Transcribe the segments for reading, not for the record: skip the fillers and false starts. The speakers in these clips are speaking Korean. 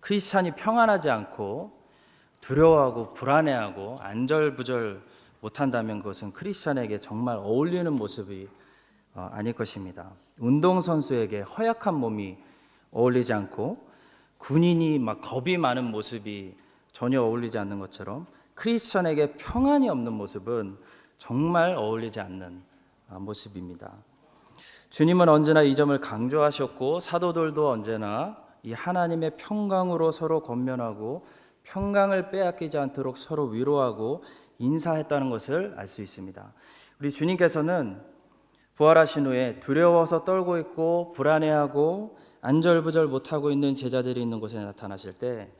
크리스찬이 평안하지 않고 두려워하고 불안해하고 안절부절 못한다면 그것은 크리스찬에게 정말 어울리는 모습이 아닐 것입니다. 운동선수에게 허약한 몸이 어울리지 않고 군인이 막 겁이 많은 모습이 전혀 어울리지 않는 것처럼 크리스천에게 평안이 없는 모습은 정말 어울리지 않는 모습입니다. 주님은 언제나 이 점을 강조하셨고 사도들도 언제나 이 하나님의 평강으로 서로 권면하고 평강을 빼앗기지 않도록 서로 위로하고 인사했다는 것을 알 수 있습니다. 우리 주님께서는 부활하신 후에 두려워서 떨고 있고 불안해하고 안절부절 못하고 있는 제자들이 있는 곳에 나타나실 때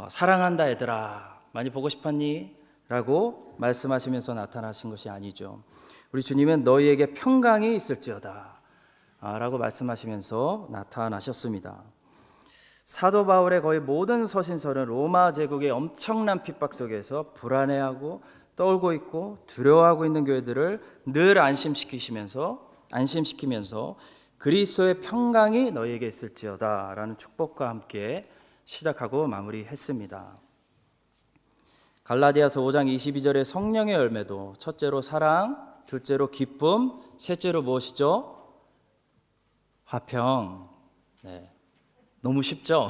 사랑한다 얘들아 많이 보고 싶었니? 라고 말씀하시면서 나타나신 것이 아니죠. 우리 주님은 너희에게 평강이 있을지어다 라고 말씀하시면서 나타나셨습니다. 사도 바울의 거의 모든 서신서는 로마 제국의 엄청난 핍박 속에서 불안해하고 떨고 있고 두려워하고 있는 교회들을 늘 안심시키면서 그리스도의 평강이 너희에게 있을지어다 라는 축복과 함께 시작하고 마무리했습니다. 갈라디아서 5장 22절의 성령의 열매도 첫째로 사랑, 둘째로 기쁨, 셋째로 무엇이죠? 화평. 네. 너무 쉽죠?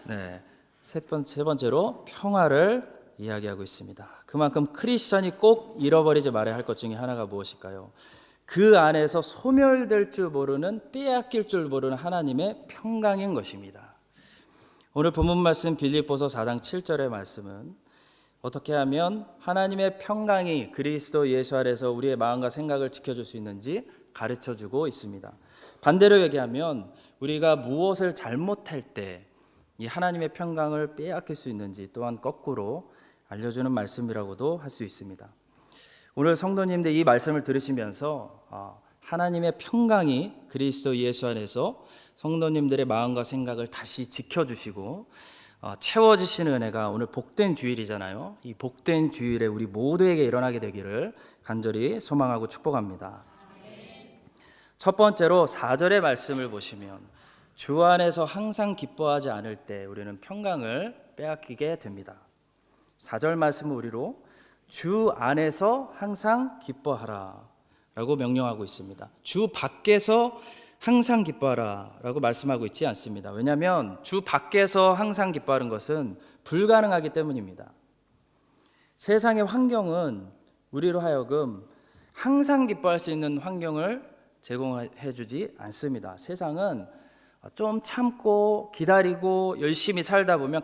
네. 세 번째로 평화를 이야기하고 있습니다. 그만큼 크리스찬이 꼭 잃어버리지 말아야 할 것 중에 하나가 무엇일까요? 그 안에서 소멸될 줄 모르는, 빼앗길 줄 모르는 하나님의 평강인 것입니다. 오늘 본문 말씀 빌립보서 4장 7절의 말씀은 어떻게 하면 하나님의 평강이 그리스도 예수 안에서 우리의 마음과 생각을 지켜줄 수 있는지 가르쳐주고 있습니다. 반대로 얘기하면 우리가 무엇을 잘못할 때 이 하나님의 평강을 빼앗길 수 있는지 또한 거꾸로 알려주는 말씀이라고도 할 수 있습니다. 오늘 성도님들 이 말씀을 들으시면서 하나님의 평강이 그리스도 예수 안에서 성도님들의 마음과 생각을 다시 지켜주시고 채워지시는 은혜가 오늘 복된 주일이잖아요. 이 복된 주일에 우리 모두에게 일어나게 되기를 간절히 소망하고 축복합니다. 첫 번째로 4절의 말씀을 보시면 주 안에서 항상 기뻐하지 않을 때 우리는 평강을 빼앗기게 됩니다. 4절 말씀은 우리로 주 안에서 항상 기뻐하라 라고 명령하고 있습니다. 주 밖에서 항상 기뻐하라 라고 말씀하고 있지 않습니다. 왜냐하면 주 밖에서 항상 기뻐하는 것은 불가능하기 때문입니다. 세상의 환경은 우리로 하여금 항상 기뻐할 수 있는 환경을 제공해 주지 않습니다. 세상은 좀 참고 기다리고 열심히 살다 보면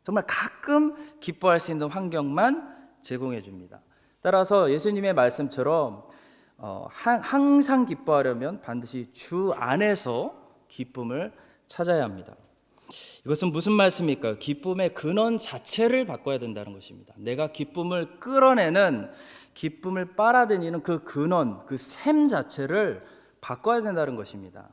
정말 가끔 기뻐할 수 있는 환경만 제공해 줍니다. 따라서 예수님의 말씀처럼 항상 기뻐하려면 반드시 주 안에서 기쁨을 찾아야 합니다. 이것은 무슨 말씀입니까? 기쁨의 근원 자체를 바꿔야 된다는 것입니다. 내가 기쁨을 끌어내는, 기쁨을 빨아들이는 그 근원, 그 셈 자체를 바꿔야 된다는 것입니다.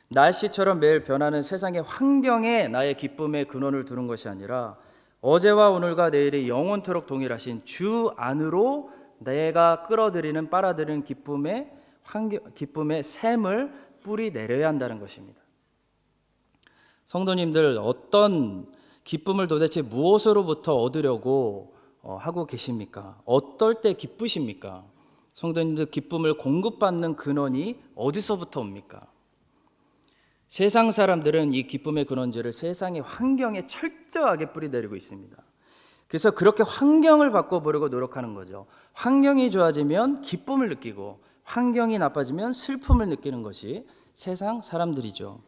날씨처럼 매일 변하는 세상의 환경에 나의 기쁨의 근원을 두는 것이 아니라 어제와 오늘과 내일이 영원토록 동일하신 주 안으로 내가 끌어들이는, 빨아들이는 기쁨의 샘을 뿌리 내려야 한다는 것입니다. 성도님들, 어떤 기쁨을 도대체 무엇으로부터 얻으려고 하고 계십니까? 어떨 때 기쁘십니까? 성도님들, 기쁨을 공급받는 근원이 어디서부터 옵니까? 세상 사람들은 이 기쁨의 근원지를 세상의 환경에 철저하게 뿌리내리고 있습니다. 그래서 그렇게 환경을 바꿔보려고 노력하는 거죠. 환경이 좋아지면 기쁨을 느끼고 환경이 나빠지면 슬픔을 느끼는 것이 세상 사람들이죠.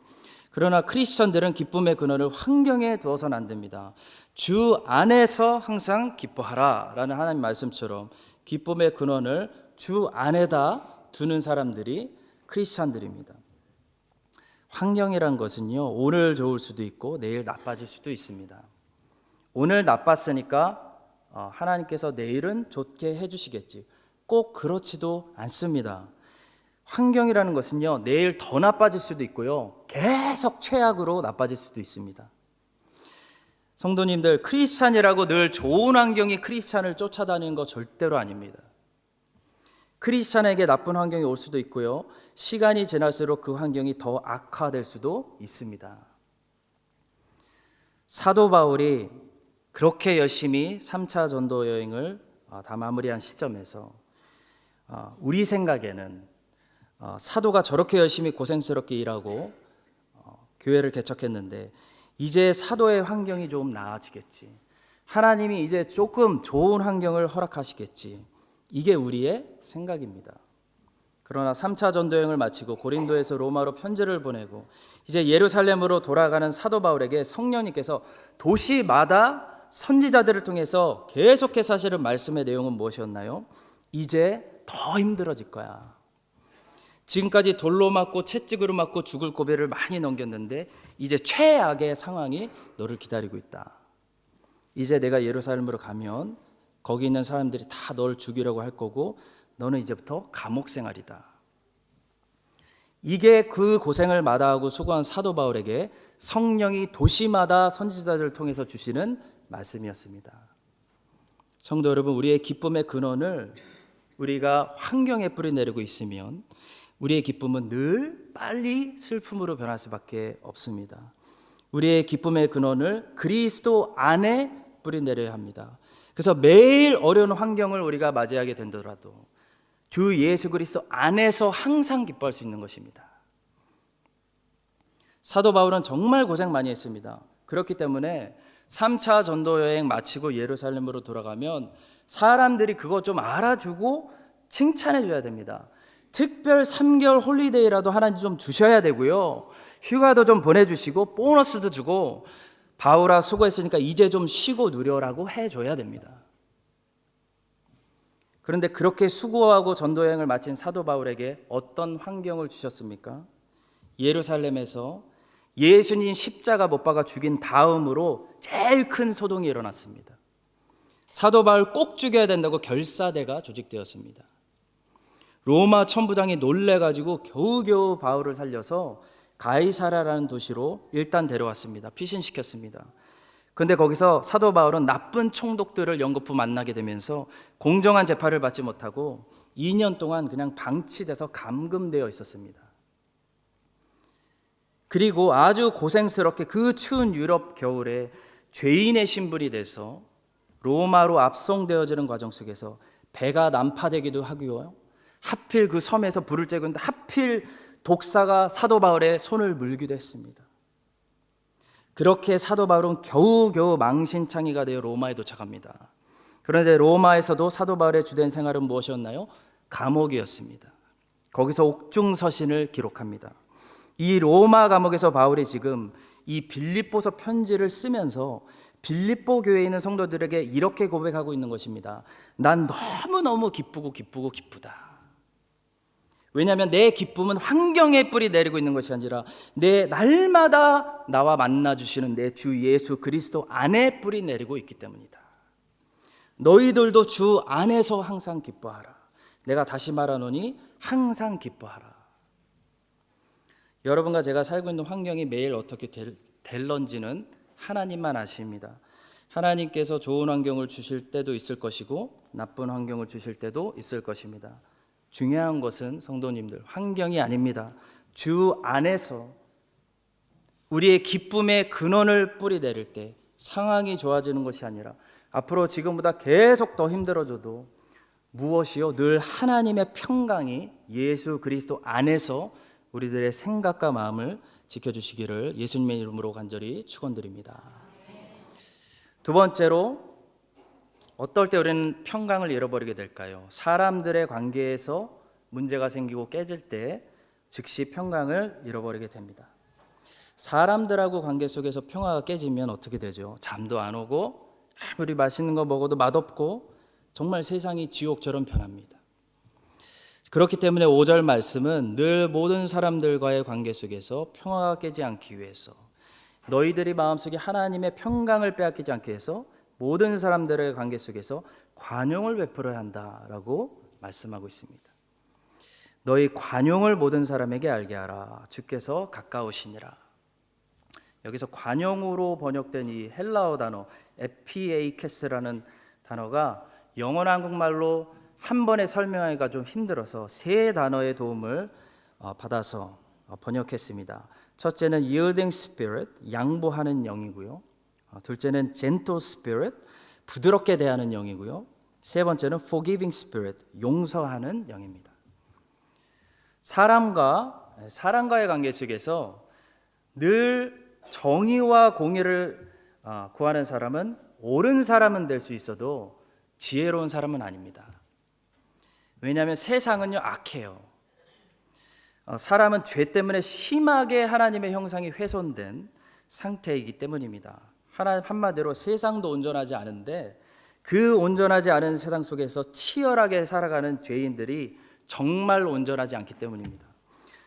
그러나 크리스천들은 기쁨의 근원을 환경에 두어서는 안 됩니다. 주 안에서 항상 기뻐하라 라는 하나님 말씀처럼 기쁨의 근원을 주 안에다 두는 사람들이 크리스천들입니다. 환경이란 것은요, 오늘 좋을 수도 있고 내일 나빠질 수도 있습니다. 오늘 나빴으니까 하나님께서 내일은 좋게 해주시겠지, 꼭 그렇지도 않습니다. 환경이라는 것은요, 내일 더 나빠질 수도 있고요, 계속 최악으로 나빠질 수도 있습니다. 성도님들, 크리스찬이라고 늘 좋은 환경이 크리스찬을 쫓아다니는 거 절대로 아닙니다. 크리스찬에게 나쁜 환경이 올 수도 있고요, 시간이 지날수록 그 환경이 더 악화될 수도 있습니다. 사도 바울이 그렇게 열심히 3차 전도 여행을 다 마무리한 시점에서 우리 생각에는 사도가 저렇게 열심히 고생스럽게 일하고 교회를 개척했는데 이제 사도의 환경이 좀 나아지겠지, 하나님이 이제 조금 좋은 환경을 허락하시겠지, 이게 우리의 생각입니다. 그러나 3차 전도여행을 마치고 고린도에서 로마로 편지를 보내고 이제 예루살렘으로 돌아가는 사도 바울에게 성령님께서 도시마다 선지자들을 통해서 계속해서 하시는 말씀의 내용은 무엇이었나요? 이제 더 힘들어질 거야. 지금까지 돌로 맞고 채찍으로 맞고 죽을 고비를 많이 넘겼는데 이제 최악의 상황이 너를 기다리고 있다. 이제 내가 예루살렘으로 가면 거기 있는 사람들이 다 널 죽이려고 할 거고 너는 이제부터 감옥 생활이다. 이게 그 고생을 마다하고 수고한 사도 바울에게 성령이 도시마다 선지자들을 통해서 주시는 말씀이었습니다. 성도 여러분, 우리의 기쁨의 근원을 우리가 환경에 뿌리내리고 있으면 우리의 기쁨은 늘 빨리 슬픔으로 변할 수밖에 없습니다. 우리의 기쁨의 근원을 그리스도 안에 뿌리내려야 합니다. 그래서 매일 어려운 환경을 우리가 맞이하게 된더라도 주 예수 그리스도 안에서 항상 기뻐할 수 있는 것입니다. 사도 바울은 정말 고생 많이 했습니다. 그렇기 때문에 3차 전도 여행 마치고 예루살렘으로 돌아가면 사람들이 그거 좀 알아주고 칭찬해 줘야 됩니다. 특별 3개월 홀리데이라도 하나님 좀 주셔야 되고요, 휴가도 좀 보내주시고 보너스도 주고 바울아 수고했으니까 이제 좀 쉬고 누려라고 해줘야 됩니다. 그런데 그렇게 수고하고 전도여행을 마친 사도 바울에게 어떤 환경을 주셨습니까? 예루살렘에서 예수님 십자가 못 박아 죽인 다음으로 제일 큰 소동이 일어났습니다. 사도 바울 꼭 죽여야 된다고 결사대가 조직되었습니다. 로마 천부장이 놀래가지고 겨우겨우 바울을 살려서 가이사라라는 도시로 일단 데려왔습니다. 피신시켰습니다. 그런데 거기서 사도 바울은 나쁜 총독들을 연거푸 만나게 되면서 공정한 재판을 받지 못하고 2년 동안 그냥 방치돼서 감금되어 있었습니다. 그리고 아주 고생스럽게 그 추운 유럽 겨울에 죄인의 신분이 돼서 로마로 압송되어지는 과정 속에서 배가 난파되기도 하고요, 하필 그 섬에서 불을 쬐고 있는데 하필 독사가 사도 바울의 손을 물기도 했습니다. 그렇게 사도 바울은 겨우겨우 망신창이가 되어 로마에 도착합니다. 그런데 로마에서도 사도 바울의 주된 생활은 무엇이었나요? 감옥이었습니다. 거기서 옥중서신을 기록합니다. 이 로마 감옥에서 바울이 지금 이 빌립보서 편지를 쓰면서 빌립보 교회에 있는 성도들에게 이렇게 고백하고 있는 것입니다. 난 너무너무 기쁘다. 왜냐하면 내 기쁨은 환경에 뿌리 내리고 있는 것이 아니라 내 날마다 나와 만나주시는 내 주 예수 그리스도 안에 뿌리 내리고 있기 때문이다. 너희들도 주 안에서 항상 기뻐하라. 내가 다시 말하노니 항상 기뻐하라. 여러분과 제가 살고 있는 환경이 매일 어떻게 될런지는 하나님만 아십니다. 하나님께서 좋은 환경을 주실 때도 있을 것이고 나쁜 환경을 주실 때도 있을 것입니다. 중요한 것은 성도님들, 환경이 아닙니다. 주 안에서 우리의 기쁨의 근원을 뿌리내릴 때 상황이 좋아지는 것이 아니라 앞으로 지금보다 계속 더 힘들어져도 무엇이요? 늘 하나님의 평강이 예수 그리스도 안에서 우리들의 생각과 마음을 지켜주시기를 예수님의 이름으로 간절히 축원드립니다. 두 번째로, 어떨 때 우리는 평강을 잃어버리게 될까요? 사람들의 관계에서 문제가 생기고 깨질 때 즉시 평강을 잃어버리게 됩니다. 사람들하고 관계 속에서 평화가 깨지면 어떻게 되죠? 잠도 안 오고 아무리 맛있는 거 먹어도 맛없고 정말 세상이 지옥처럼 변합니다. 그렇기 때문에 5절 말씀은 늘 모든 사람들과의 관계 속에서 평화가 깨지 않기 위해서, 너희들이 마음속에 하나님의 평강을 빼앗기지 않기 위해서 모든 사람들의 관계 속에서 관용을 베풀어야 한다라고 말씀하고 있습니다. 너희 관용을 모든 사람에게 알게 하라. 주께서 가까우시니라. 여기서 관용으로 번역된 이 헬라어 단어 에피에이케스라는 단어가 영어 한국말로 한 번에 설명하기가 좀 힘들어서 세 단어의 도움을 받아서 번역했습니다. 첫째는 yielding spirit, 양보하는 영이고요. 둘째는 gentle spirit, 부드럽게 대하는 영이고요. 세 번째는 forgiving spirit, 용서하는 영입니다. 사람과의 관계 속에서 늘 정의와 공의를 구하는 사람은 옳은 사람은 될 수 있어도 지혜로운 사람은 아닙니다. 왜냐하면 세상은요 악해요. 사람은 죄 때문에 심하게 하나님의 형상이 훼손된 상태이기 때문입니다. 한마디로 세상도 온전하지 않은데 그 온전하지 않은 세상 속에서 치열하게 살아가는 죄인들이 정말 온전하지 않기 때문입니다.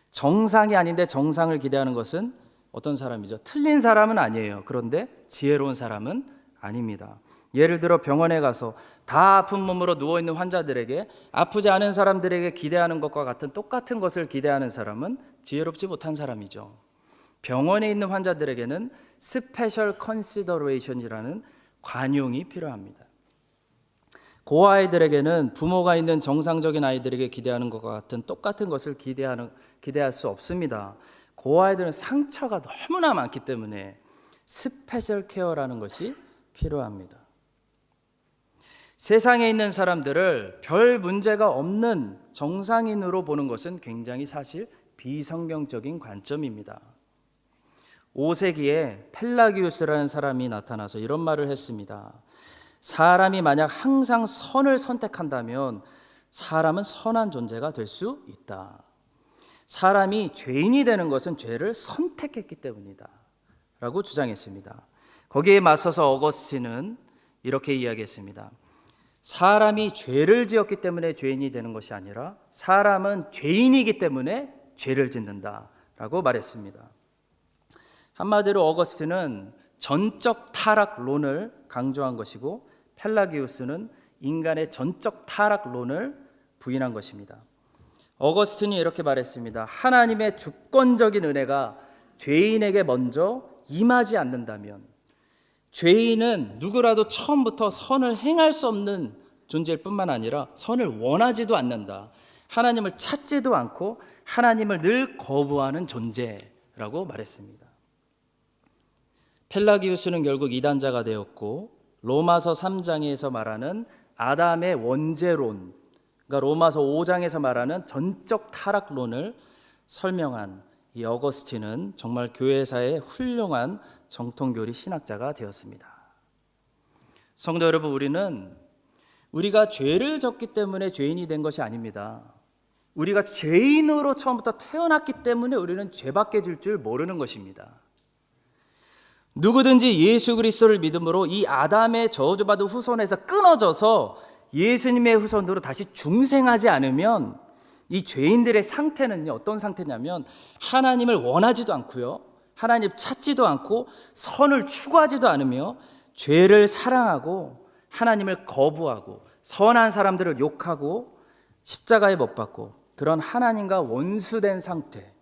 정상이 아닌데 정상을 기대하는 것은 어떤 사람이죠? 틀린 사람은 아니에요. 그런데 지혜로운 사람은 아닙니다. 예를 들어 병원에 가서 다 아픈 몸으로 누워있는 환자들에게 아프지 않은 사람들에게 기대하는 것과 같은 똑같은 것을 기대하는 사람은 지혜롭지 못한 사람이죠. 병원에 있는 환자들에게는 스페셜 컨시더레이션이라는 관용이 필요합니다. 고아이들에게는 부모가 있는 정상적인 아이들에게 기대하는 것과 같은 똑같은 것을 기대할 수 없습니다. 고아이들은 상처가 너무나 많기 때문에 스페셜 케어라는 것이 필요합니다. 세상에 있는 사람들을 별 문제가 없는 정상인으로 보는 것은 굉장히 사실 비성경적인 관점입니다. 5세기에 펠라기우스라는 사람이 나타나서 이런 말을 했습니다. 사람이 만약 항상 선을 선택한다면 사람은 선한 존재가 될 수 있다. 사람이 죄인이 되는 것은 죄를 선택했기 때문이다 라고 주장했습니다. 거기에 맞서서 어거스틴은 이렇게 이야기했습니다. 사람이 죄를 지었기 때문에 죄인이 되는 것이 아니라 사람은 죄인이기 때문에 죄를 짓는다 라고 말했습니다. 한마디로 어거스틴은 전적 타락론을 강조한 것이고 펠라기우스는 인간의 전적 타락론을 부인한 것입니다. 어거스틴이 이렇게 말했습니다. 하나님의 주권적인 은혜가 죄인에게 먼저 임하지 않는다면 죄인은 누구라도 처음부터 선을 행할 수 없는 존재일 뿐만 아니라 선을 원하지도 않는다. 하나님을 찾지도 않고 하나님을 늘 거부하는 존재라고 말했습니다. 펠라기우스는 결국 이단자가 되었고 로마서 3장에서 말하는 아담의 원죄론, 그러니까 로마서 5장에서 말하는 전적 타락론을 설명한 이 어거스틴은 정말 교회사의 훌륭한 정통교리 신학자가 되었습니다. 성도 여러분, 우리가 죄를 졌기 때문에 죄인이 된 것이 아닙니다. 우리가 죄인으로 처음부터 태어났기 때문에 우리는 죄밖에 질 줄 모르는 것입니다. 누구든지 예수 그리스도를 믿음으로 이 아담의 저주받은 후손에서 끊어져서 예수님의 후손으로 다시 중생하지 않으면 이 죄인들의 상태는요, 어떤 상태냐면 하나님을 원하지도 않고요, 하나님 찾지도 않고 선을 추구하지도 않으며 죄를 사랑하고 하나님을 거부하고 선한 사람들을 욕하고 십자가에 못 박고 그런 하나님과 원수된 상태,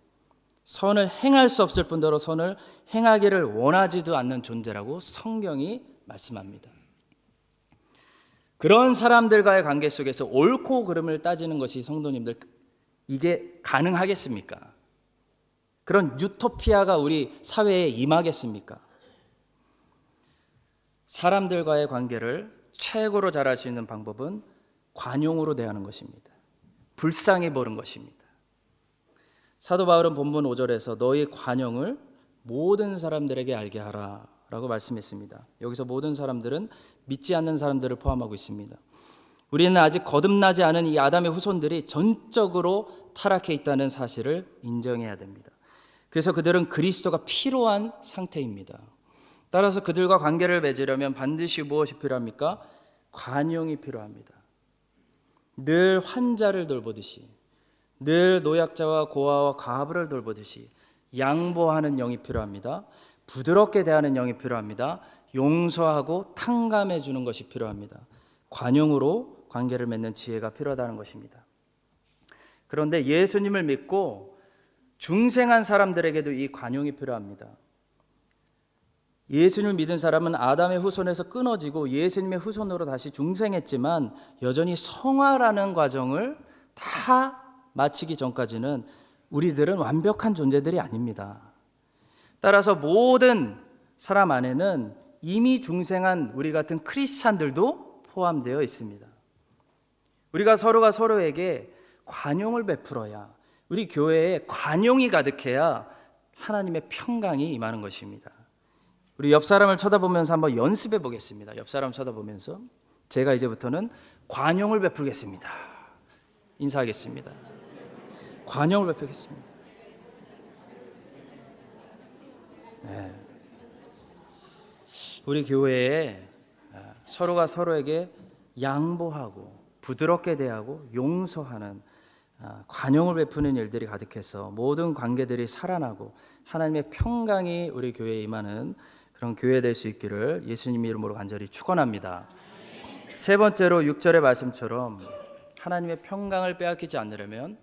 선을 행할 수 없을 뿐더러 선을 행하기를 원하지도 않는 존재라고 성경이 말씀합니다. 그런 사람들과의 관계 속에서 옳고 그름을 따지는 것이 성도님들, 이게 가능하겠습니까? 그런 유토피아가 우리 사회에 임하겠습니까? 사람들과의 관계를 최고로 잘할 수 있는 방법은 관용으로 대하는 것입니다. 불쌍히 보는 것입니다. 사도 바울은 본문 5절에서 너희 관용을 모든 사람들에게 알게 하라 라고 말씀했습니다. 여기서 모든 사람들은 믿지 않는 사람들을 포함하고 있습니다. 우리는 아직 거듭나지 않은 이 아담의 후손들이 전적으로 타락해 있다는 사실을 인정해야 됩니다. 그래서 그들은 그리스도가 필요한 상태입니다. 따라서 그들과 관계를 맺으려면 반드시 무엇이 필요합니까? 관용이 필요합니다. 늘 환자를 돌보듯이, 늘 노약자와 고아와 과부를 돌보듯이 양보하는 영이 필요합니다. 부드럽게 대하는 영이 필요합니다. 용서하고 탕감해 주는 것이 필요합니다. 관용으로 관계를 맺는 지혜가 필요하다는 것입니다. 그런데 예수님을 믿고 중생한 사람들에게도 이 관용이 필요합니다. 예수님을 믿은 사람은 아담의 후손에서 끊어지고 예수님의 후손으로 다시 중생했지만 여전히 성화라는 과정을 다 마치기 전까지는 우리들은 완벽한 존재들이 아닙니다. 따라서 모든 사람 안에는 이미 중생한 우리 같은 크리스찬들도 포함되어 있습니다. 우리가 서로가 서로에게 관용을 베풀어야, 우리 교회에 관용이 가득해야 하나님의 평강이 임하는 것입니다. 우리 옆 사람을 쳐다보면서 한번 연습해 보겠습니다. 옆 사람 쳐다보면서 제가 이제부터는 관용을 베풀겠습니다. 인사하겠습니다. 관용을 베풀겠습니다. 네. 우리 교회에 서로가 서로에게 양보하고 부드럽게 대하고 용서하는 관용을 베푸는 일들이 가득해서 모든 관계들이 살아나고 하나님의 평강이 우리 교회에 임하는 그런 교회 될 수 있기를 예수님 이름으로 간절히 축원합니다. 세 번째로 6절의 말씀처럼 하나님의 평강을 빼앗기지 않으려면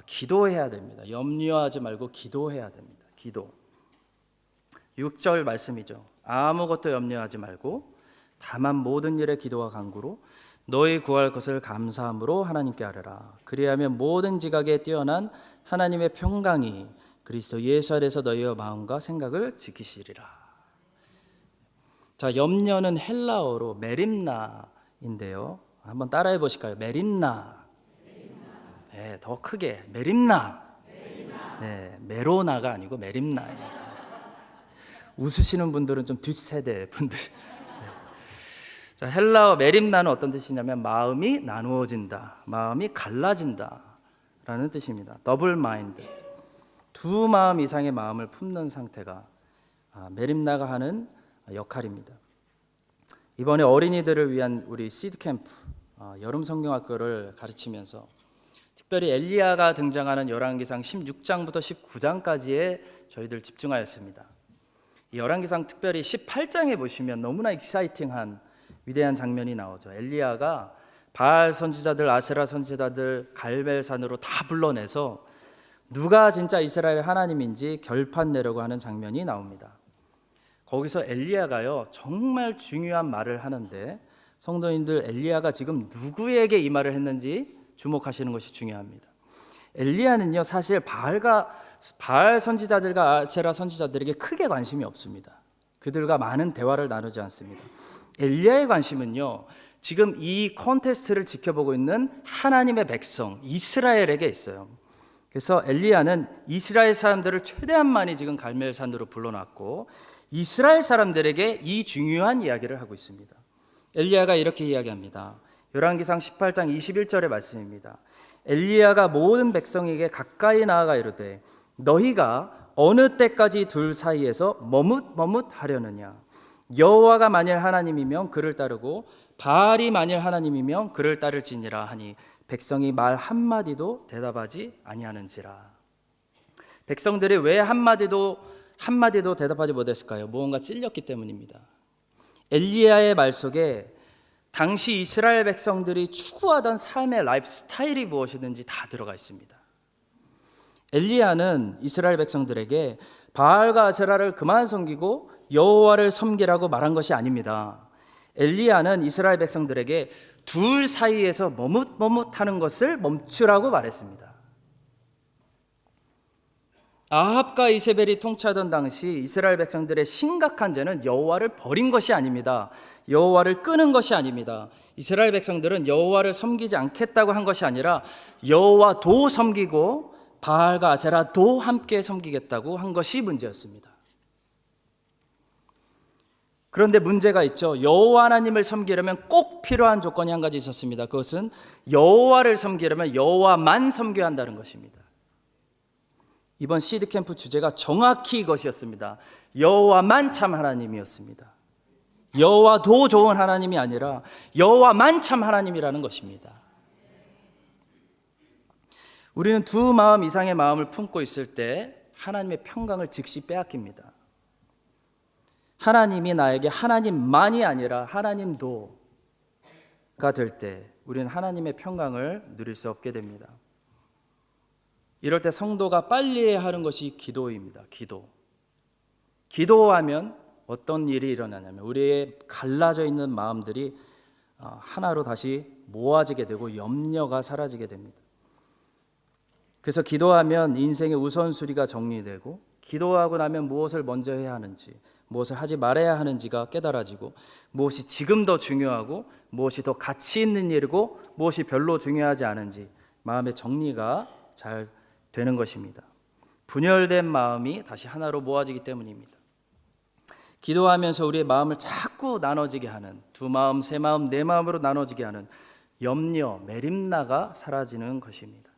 기도해야 됩니다. 염려하지 말고 기도해야 됩니다. 기도. 6절 말씀이죠. 아무것도 염려하지 말고 다만 모든 일에 기도와 간구로 너희 구할 것을 감사함으로 하나님께 아뢰라. 그리하면 모든 지각에 뛰어난 하나님의 평강이 그리스도 예수 안에서 너희의 마음과 생각을 지키시리라. 자, 염려는 헬라어로 메림나인데요. 한번 따라해 보실까요? 메림나. 네, 더 크게 메림나. 네, 메로나가 아니고 메림나입니다. 웃으시는 분들은 좀 뒷세대 분들. 자, 헬라어 메림나는 어떤 뜻이냐면 마음이 나누어진다, 마음이 갈라진다 라는 뜻입니다. 더블 마인드, 두 마음 이상의 마음을 품는 상태가 메림나가 하는 역할입니다. 이번에 어린이들을 위한 우리 시드 캠프 여름 성경학교를 가르치면서 특별히 엘리야가 등장하는 열왕기상 16장부터 19장까지에 저희들 집중하였습니다. 이 열왕기상 특별히 18장에 보시면 너무나 익사이팅한 위대한 장면이 나오죠. 엘리야가 바알 선지자들, 아세라 선지자들 갈멜산으로 다 불러내서 누가 진짜 이스라엘 하나님인지 결판 내려고 하는 장면이 나옵니다. 거기서 엘리야가요 정말 중요한 말을 하는데 성도님들 엘리야가 지금 누구에게 이 말을 했는지 주목하시는 것이 중요합니다. 엘리야는요 사실 바알 선지자들과 아세라 선지자들에게 크게 관심이 없습니다. 그들과 많은 대화를 나누지 않습니다. 엘리야의 관심은요 지금 이 콘테스트를 지켜보고 있는 하나님의 백성 이스라엘에게 있어요. 그래서 엘리야는 이스라엘 사람들을 최대한 많이 지금 갈멜산으로 불러놨고 이스라엘 사람들에게 이 중요한 이야기를 하고 있습니다. 엘리야가 이렇게 이야기합니다. 열왕기상 18장 21절의 말씀입니다. 엘리야가 모든 백성에게 가까이 나아가 이르되 너희가 어느 때까지 둘 사이에서 머뭇머뭇하려느냐. 여호와가 만일 하나님이면 그를 따르고 바알이 만일 하나님이면 그를 따를지니라 하니 백성이 말 한마디도 대답하지 아니하는지라. 백성들이 왜 한마디도 대답하지 못했을까요? 무언가 찔렸기 때문입니다. 엘리야의 말 속에 당시 이스라엘 백성들이 추구하던 삶의 라이프 스타일이 무엇이든지 다 들어가 있습니다. 엘리야는 이스라엘 백성들에게 바알과 아세라를 그만 섬기고 여호와를 섬기라고 말한 것이 아닙니다. 엘리야는 이스라엘 백성들에게 둘 사이에서 머뭇머뭇하는 것을 멈추라고 말했습니다. 아합과 이세벨이 통치하던 당시 이스라엘 백성들의 심각한 죄는 여호와를 버린 것이 아닙니다. 여호와를 끄는 것이 아닙니다. 이스라엘 백성들은 여호와를 섬기지 않겠다고 한 것이 아니라 여호와도 섬기고 바알과 아세라도 함께 섬기겠다고 한 것이 문제였습니다. 그런데 문제가 있죠. 여호와 하나님을 섬기려면 꼭 필요한 조건이 한 가지 있었습니다. 그것은 여호와를 섬기려면 여호와만 섬겨야 한다는 것입니다. 이번 시드 캠프 주제가 정확히 이것이었습니다. 여호와만 참 하나님이었습니다. 여호와도 좋은 하나님이 아니라 여호와만 참 하나님이라는 것입니다. 우리는 두 마음 이상의 마음을 품고 있을 때 하나님의 평강을 즉시 빼앗깁니다. 하나님이 나에게 하나님만이 아니라 하나님도가 될 때 우리는 하나님의 평강을 누릴 수 없게 됩니다. 이럴 때 성도가 빨리 해야 하는 것이 기도입니다. 기도하면 어떤 일이 일어나냐면 우리의 갈라져 있는 마음들이 하나로 다시 모아지게 되고 염려가 사라지게 됩니다. 그래서 기도하면 인생의 우선순위가 정리되고 기도하고 나면 무엇을 먼저 해야 하는지 무엇을 하지 말아야 하는지가 깨달아지고 무엇이 지금 더 중요하고 무엇이 더 가치 있는 일이고 무엇이 별로 중요하지 않은지 마음의 정리가 잘 되는 것입니다. 분열된 마음이 다시 하나로 모아지기 때문입니다. 기도하면서 우리의 마음을 자꾸 나눠지게 하는, 두 마음, 세 마음, 네 마음으로 나눠지게 하는 염려, 메림나가 사라지는 것입니다.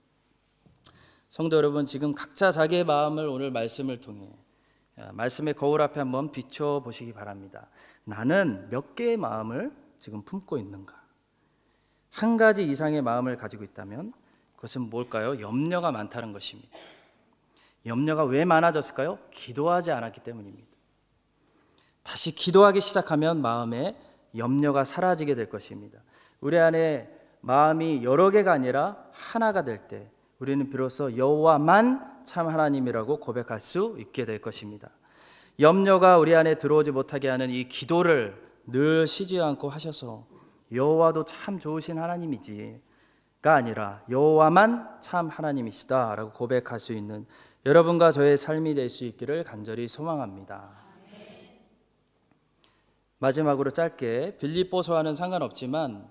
성도 여러분, 지금 각자 자기의 마음을 오늘 말씀을 통해 말씀의 거울 앞에 한번 비춰 보시기 바랍니다. 나는 몇 개의 마음을 지금 품고 있는가? 한 가지 이상의 마음을 가지고 있다면 그것은 뭘까요? 염려가 많다는 것입니다. 염려가 왜 많아졌을까요? 기도하지 않았기 때문입니다. 다시 기도하기 시작하면 마음에 염려가 사라지게 될 것입니다. 우리 안에 마음이 여러 개가 아니라 하나가 될 때 우리는 비로소 여호와만 참 하나님이라고 고백할 수 있게 될 것입니다. 염려가 우리 안에 들어오지 못하게 하는 이 기도를 늘 쉬지 않고 하셔서 여호와도 참 좋으신 하나님이지가 아니라 여호와만 참 하나님이시다라고 고백할 수 있는 여러분과 저의 삶이 될 수 있기를 간절히 소망합니다. 마지막으로 짧게 빌립보서와는 상관없지만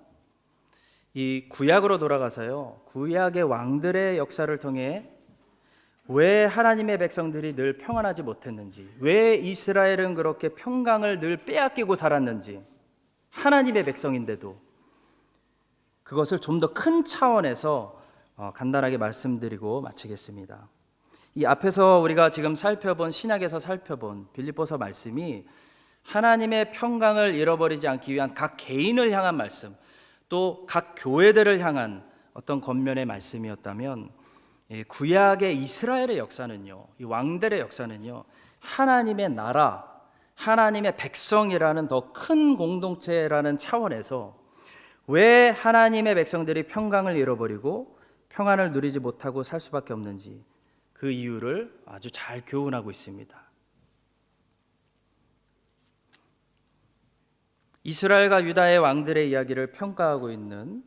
이 구약으로 돌아가서요, 구약의 왕들의 역사를 통해 왜 하나님의 백성들이 늘 평안하지 못했는지, 왜 이스라엘은 그렇게 평강을 늘 빼앗기고 살았는지, 하나님의 백성인데도 그것을 좀 더 큰 차원에서 간단하게 말씀드리고 마치겠습니다. 이 앞에서 우리가 지금 살펴본 신약에서 살펴본 빌립보서 말씀이 하나님의 평강을 잃어버리지 않기 위한 각 개인을 향한 말씀, 또 각 교회들을 향한 어떤 겉면의 말씀이었다면 구약의 이스라엘의 역사는요, 이 왕들의 역사는요, 하나님의 나라, 하나님의 백성이라는 더 큰 공동체라는 차원에서 왜 하나님의 백성들이 평강을 잃어버리고 평안을 누리지 못하고 살 수밖에 없는지 그 이유를 아주 잘 교훈하고 있습니다. 이스라엘과 유다의 왕들의 이야기를 평가하고 있는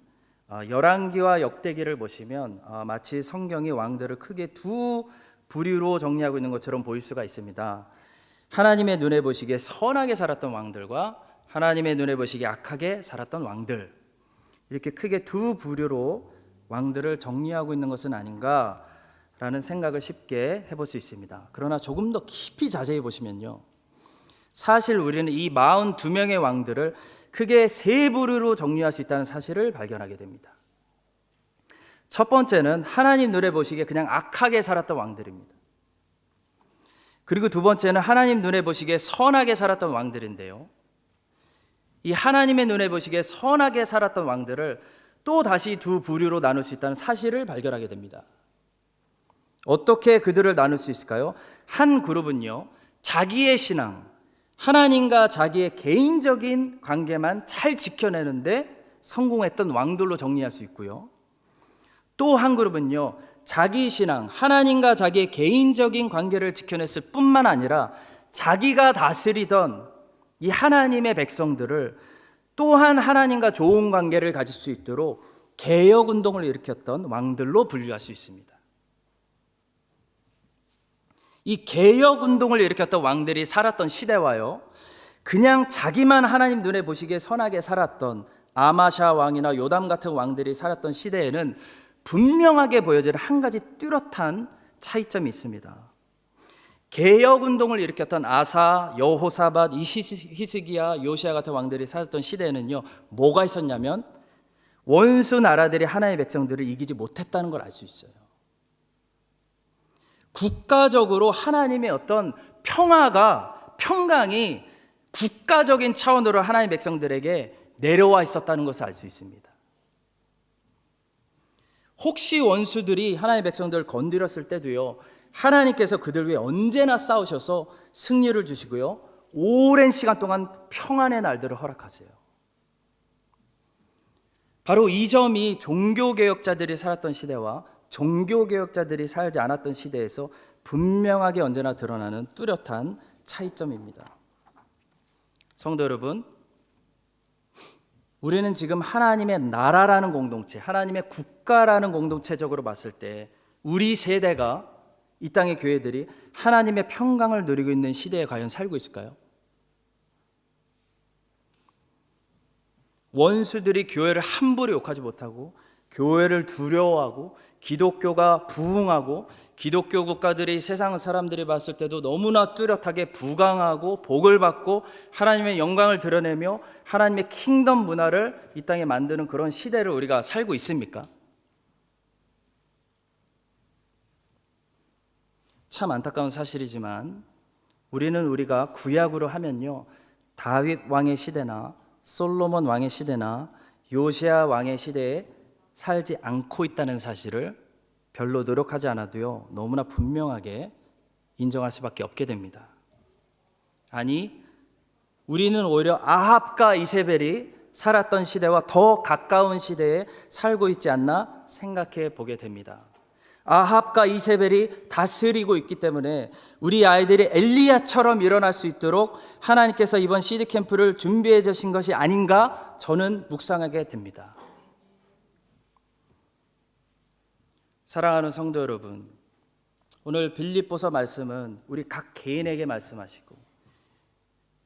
열왕기와 역대기를 보시면 마치 성경이 왕들을 크게 두 부류로 정리하고 있는 것처럼 보일 수가 있습니다. 하나님의 눈에 보시기에 선하게 살았던 왕들과 하나님의 눈에 보시기에 악하게 살았던 왕들, 이렇게 크게 두 부류로 왕들을 정리하고 있는 것은 아닌가라는 생각을 쉽게 해볼 수 있습니다. 그러나 조금 더 깊이 자세히 보시면요, 사실 우리는 이 42명의 왕들을 크게 세 부류로 정리할 수 있다는 사실을 발견하게 됩니다. 첫 번째는 하나님 눈에 보시기에 그냥 악하게 살았던 왕들입니다. 그리고 두 번째는 하나님 눈에 보시기에 선하게 살았던 왕들인데요, 이 하나님의 눈에 보시기에 선하게 살았던 왕들을 또 다시 두 부류로 나눌 수 있다는 사실을 발견하게 됩니다. 어떻게 그들을 나눌 수 있을까요? 한 그룹은요, 자기의 신앙, 하나님과 자기의 개인적인 관계만 잘 지켜내는데 성공했던 왕들로 정리할 수 있고요, 또 한 그룹은요, 자기 신앙, 하나님과 자기의 개인적인 관계를 지켜냈을 뿐만 아니라 자기가 다스리던 이 하나님의 백성들을 또한 하나님과 좋은 관계를 가질 수 있도록 개혁운동을 일으켰던 왕들로 분류할 수 있습니다. 이 개혁운동을 일으켰던 왕들이 살았던 시대와요, 그냥 자기만 하나님 눈에 보시기에 선하게 살았던 아마샤 왕이나 요담 같은 왕들이 살았던 시대에는 분명하게 보여지는 한 가지 뚜렷한 차이점이 있습니다. 개혁운동을 일으켰던 아사, 여호사밧, 히스기야, 요시야 같은 왕들이 살았던 시대에는요, 뭐가 있었냐면 원수 나라들이 하나님의 백성들을 이기지 못했다는 걸 알 수 있어요. 국가적으로 하나님의 어떤 평강이 국가적인 차원으로 하나님의 백성들에게 내려와 있었다는 것을 알 수 있습니다. 혹시 원수들이 하나님의 백성들을 건드렸을 때도요, 하나님께서 그들 위해 언제나 싸우셔서 승리를 주시고요, 오랜 시간 동안 평안의 날들을 허락하세요. 바로 이 점이 종교개혁자들이 살았던 시대와 종교개혁자들이 살지 않았던 시대에서 분명하게 언제나 드러나는 뚜렷한 차이점입니다. 성도 여러분, 우리는 지금 하나님의 나라라는 공동체, 하나님의 국가라는 공동체적으로 봤을 때 우리 세대가, 이 땅의 교회들이 하나님의 평강을 누리고 있는 시대에 과연 살고 있을까요? 원수들이 교회를 함부로 욕하지 못하고 교회를 두려워하고 기독교가 부흥하고 기독교 국가들이 세상 사람들이 봤을 때도 너무나 뚜렷하게 부강하고 복을 받고 하나님의 영광을 드러내며 하나님의 킹덤 문화를 이 땅에 만드는 그런 시대를 우리가 살고 있습니까? 참 안타까운 사실이지만 우리는 우리가 구약으로 하면요, 다윗 왕의 시대나 솔로몬 왕의 시대나 요시야 왕의 시대에 살지 않고 있다는 사실을 별로 노력하지 않아도요, 너무나 분명하게 인정할 수밖에 없게 됩니다. 아니, 우리는 오히려 아합과 이세벨이 살았던 시대와 더 가까운 시대에 살고 있지 않나 생각해 보게 됩니다. 아합과 이세벨이 다스리고 있기 때문에 우리 아이들이 엘리야처럼 일어날 수 있도록 하나님께서 이번 시드 캠프를 준비해 주신 것이 아닌가 저는 묵상하게 됩니다. 사랑하는 성도 여러분, 오늘 빌립보서 말씀은 우리 각 개인에게 말씀하시고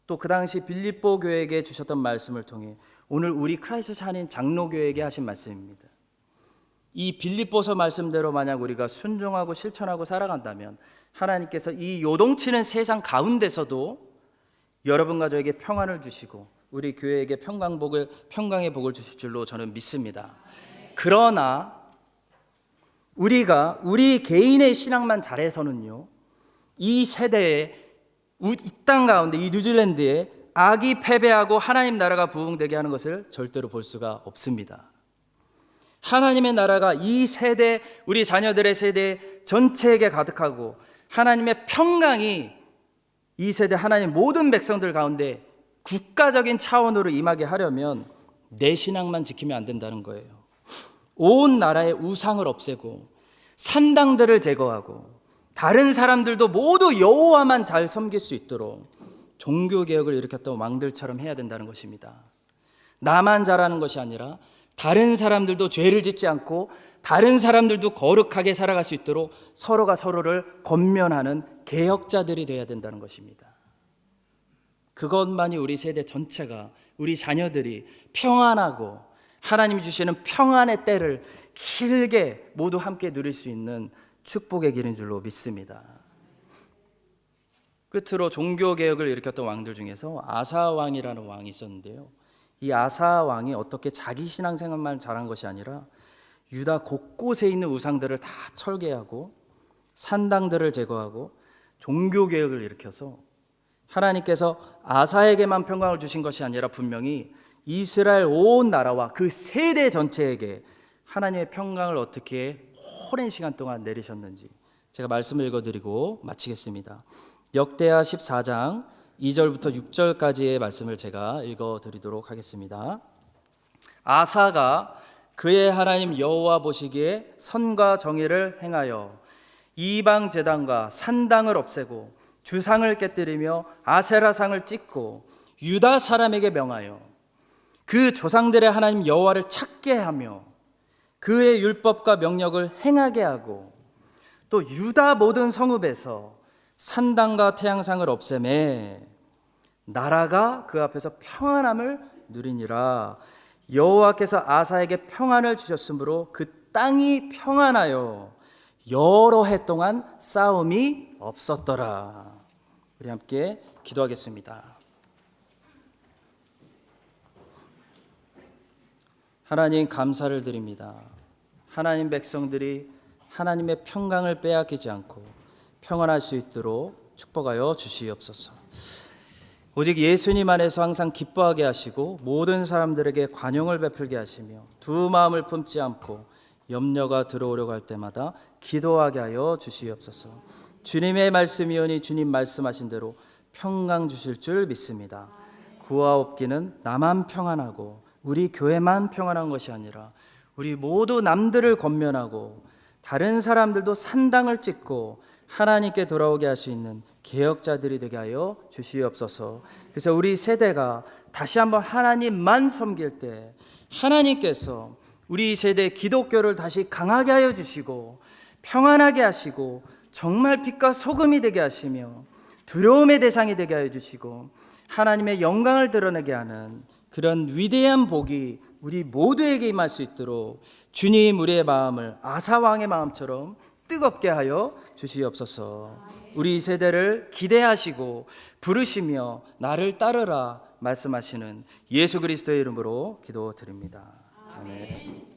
또 그 당시 빌립보 교회에게 주셨던 말씀을 통해 오늘 우리 크라이스트 찬인 장로교회에게 하신 말씀입니다. 이 빌립보서 말씀대로 만약 우리가 순종하고 실천하고 살아간다면 하나님께서 이 요동치는 세상 가운데서도 여러분과 저에게 평안을 주시고 우리 교회에게 평강의 복을 주실 줄로 저는 믿습니다. 그러나 우리가 우리 개인의 신앙만 잘해서는요, 이 세대에 이 땅 가운데 이 뉴질랜드에 악이 패배하고 하나님 나라가 부흥되게 하는 것을 절대로 볼 수가 없습니다. 하나님의 나라가 이 세대, 우리 자녀들의 세대 전체에게 가득하고 하나님의 평강이 이 세대 하나님 모든 백성들 가운데 국가적인 차원으로 임하게 하려면 내 신앙만 지키면 안 된다는 거예요. 온 나라의 우상을 없애고 산당들을 제거하고 다른 사람들도 모두 여호와만 잘 섬길 수 있도록 종교개혁을 일으켰던 왕들처럼 해야 된다는 것입니다. 나만 잘하는 것이 아니라 다른 사람들도 죄를 짓지 않고 다른 사람들도 거룩하게 살아갈 수 있도록 서로가 서로를 권면하는 개혁자들이 되어야 된다는 것입니다. 그것만이 우리 세대 전체가, 우리 자녀들이 평안하고 하나님이 주시는 평안의 때를 길게 모두 함께 누릴 수 있는 축복의 길인 줄로 믿습니다. 끝으로 종교개혁을 일으켰던 왕들 중에서 아사 왕이라는 왕이 있었는데요, 이 아사 왕이 어떻게 자기 신앙생활만 잘한 것이 아니라 유다 곳곳에 있는 우상들을 다 철괴하고 산당들을 제거하고 종교개혁을 일으켜서 하나님께서 아사에게만 평강을 주신 것이 아니라 분명히 이스라엘 온 나라와 그 세대 전체에게 하나님의 평강을 어떻게 오랜 시간 동안 내리셨는지 제가 말씀을 읽어드리고 마치겠습니다. 역대하 14장 2절부터 6절까지의 말씀을 제가 읽어드리도록 하겠습니다. 아사가 그의 하나님 여호와 보시기에 선과 정의를 행하여 이방 제단과 산당을 없애고 주상을 깨뜨리며 아세라상을 찢고 유다 사람에게 명하여 그 조상들의 하나님 여호와를 찾게 하며 그의 율법과 명령을 행하게 하고 또 유다 모든 성읍에서 산당과 태양상을 없애매 나라가 그 앞에서 평안함을 누리니라. 여호와께서 아사에게 평안을 주셨으므로 그 땅이 평안하여 여러 해 동안 싸움이 없었더라. 우리 함께 기도하겠습니다. 하나님 감사를 드립니다. 하나님 백성들이 하나님의 평강을 빼앗기지 않고 평안할 수 있도록 축복하여 주시옵소서. 오직 예수님 안에서 항상 기뻐하게 하시고 모든 사람들에게 관용을 베풀게 하시며 두 마음을 품지 않고 염려가 들어오려고 할 때마다 기도하게 하여 주시옵소서. 주님의 말씀이오니 주님 말씀하신 대로 평강 주실 줄 믿습니다. 구하 없기는 나만 평안하고 우리 교회만 평안한 것이 아니라 우리 모두 남들을 권면하고 다른 사람들도 산당을 찢고 하나님께 돌아오게 할 수 있는 개혁자들이 되게 하여 주시옵소서. 그래서 우리 세대가 다시 한번 하나님만 섬길 때 하나님께서 우리 세대 기독교를 다시 강하게 하여 주시고 평안하게 하시고 정말 빛과 소금이 되게 하시며 두려움의 대상이 되게 하여 주시고 하나님의 영광을 드러내게 하는 그런 위대한 복이 우리 모두에게 임할 수 있도록 주님 우리의 마음을 아사왕의 마음처럼 뜨겁게 하여 주시옵소서. 우리 세대를 기대하시고 부르시며 나를 따르라 말씀하시는 예수 그리스도의 이름으로 기도드립니다. 아멘.